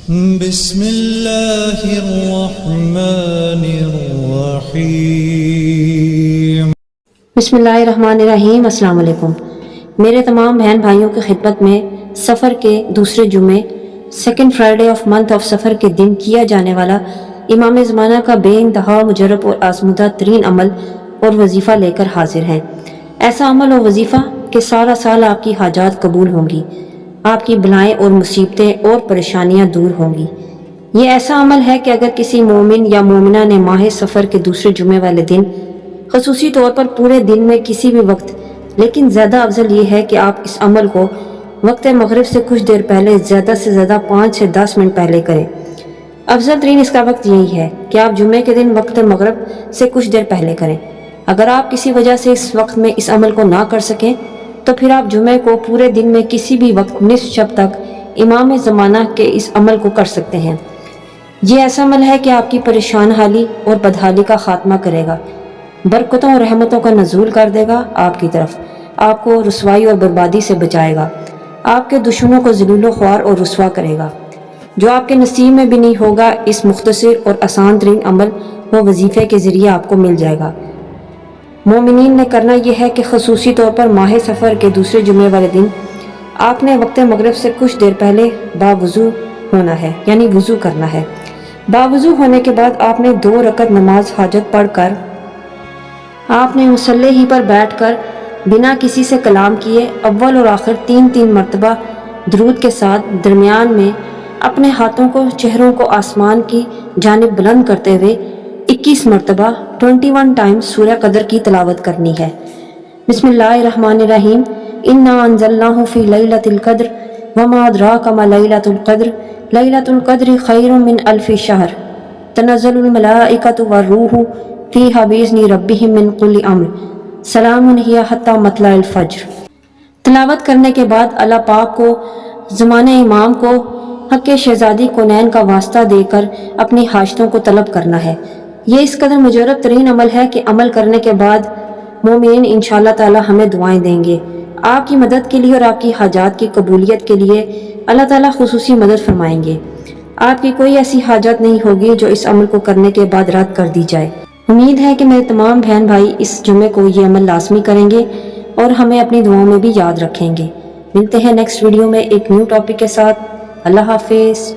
بسم اللہ الرحمن الرحیم۔ بسم اللہ الرحمن الرحیم۔ السلام علیکم۔ میرے تمام بہن بھائیوں کی خدمت میں سفر کے دوسرے جمعے second Friday of month of سفر کے دن کیا جانے والا امام زمانہ کا بے انتہا مجرب اور آزمودہ ترین عمل اور وظیفہ لے کر حاضر ہیں۔ ایسا عمل اور وظیفہ کہ سارا سال آپ کی حاجات قبول ہوں گی، آپ کی بلائیں اور مصیبتیں اور پریشانیاں دور ہوں گی۔ یہ ایسا عمل ہے کہ اگر کسی مومن یا مومنہ نے ماہ سفر کے دوسرے جمعے والے دن خصوصی طور پر پورے دن میں کسی بھی وقت، لیکن زیادہ افضل یہ ہے کہ آپ اس عمل کو وقت مغرب سے کچھ دیر پہلے، زیادہ سے زیادہ 5 سے 10 منٹ پہلے کریں۔ افضل ترین اس کا وقت یہی ہے کہ آپ جمعے کے دن وقت مغرب سے کچھ دیر پہلے کریں۔ اگر آپ کسی وجہ سے اس وقت میں اس عمل کو نہ کر سکیں تو پھر آپ جمعے کو پورے دن میں کسی بھی وقت نصف شب تک امام زمانہ کے اس عمل کو کر سکتے ہیں۔ یہ ایسا عمل ہے کہ آپ کی پریشان حالی اور بدحالی کا خاتمہ کرے گا، برکتوں اور رحمتوں کا نزول کر دے گا آپ کی طرف، آپ کو رسوائی اور بربادی سے بچائے گا، آپ کے دشمنوں کو ذلیل و خوار اور رسوا کرے گا۔ جو آپ کے نصیب میں بھی نہیں ہوگا، اس مختصر اور آسان ترین عمل و وظیفے کے ذریعے آپ کو مل جائے گا۔ مومنین نے کرنا یہ ہے کہ خصوصی طور پر ماہ سفر کے دوسرے جمعے والے دن آپ نے وقت مغرب سے کچھ دیر پہلے باوضو ہونا ہے، یعنی وضو کرنا ہے۔ باوضو ہونے کے بعد آپ نے 2 رکعت نماز حاجت پڑھ کر آپ نے مصلی ہی پر بیٹھ کر بنا کسی سے کلام کیے اول اور آخر 3 مرتبہ درود کے ساتھ درمیان میں اپنے ہاتھوں کو، چہروں کو آسمان کی جانب بلند کرتے ہوئے 21 مرتبہ 21 ٹائم سورہ قدر کی تلاوت کرنی ہے۔ بسم اللہ الرحمن الرحیم۔ انا انزلناہ فی لیلۃ القدر وما ادراک ما لیلۃ القدر لیلۃ القدر خیر من الف شہر تنزل الملائکۃ والروح فیہا باذن ربہم من کل امر سلام ہی حتی مطلع الفجر۔ تلاوت کرنے کے بعد اللہ پاک کو، زمانہ امام کو، حق شہزادی کونین کا واسطہ دے کر اپنی حاجتوں کو طلب کرنا ہے۔ یہ اس قدر مجرب ترین عمل ہے کہ عمل کرنے کے بعد مومنین انشاءاللہ تعالی ہمیں دعائیں دیں گے۔ آپ کی مدد کے لیے اور آپ کی حاجات کی قبولیت کے لیے اللہ تعالیٰ خصوصی مدد فرمائیں گے۔ آپ کی کوئی ایسی حاجت نہیں ہوگی جو اس عمل کو کرنے کے بعد رد کر دی جائے۔ امید ہے کہ میرے تمام بہن بھائی اس جمعے کو یہ عمل لازمی کریں گے اور ہمیں اپنی دعاؤں میں بھی یاد رکھیں گے۔ ملتے ہیں نیکسٹ ویڈیو میں ایک نیو ٹاپک کے ساتھ۔ اللہ حافظ۔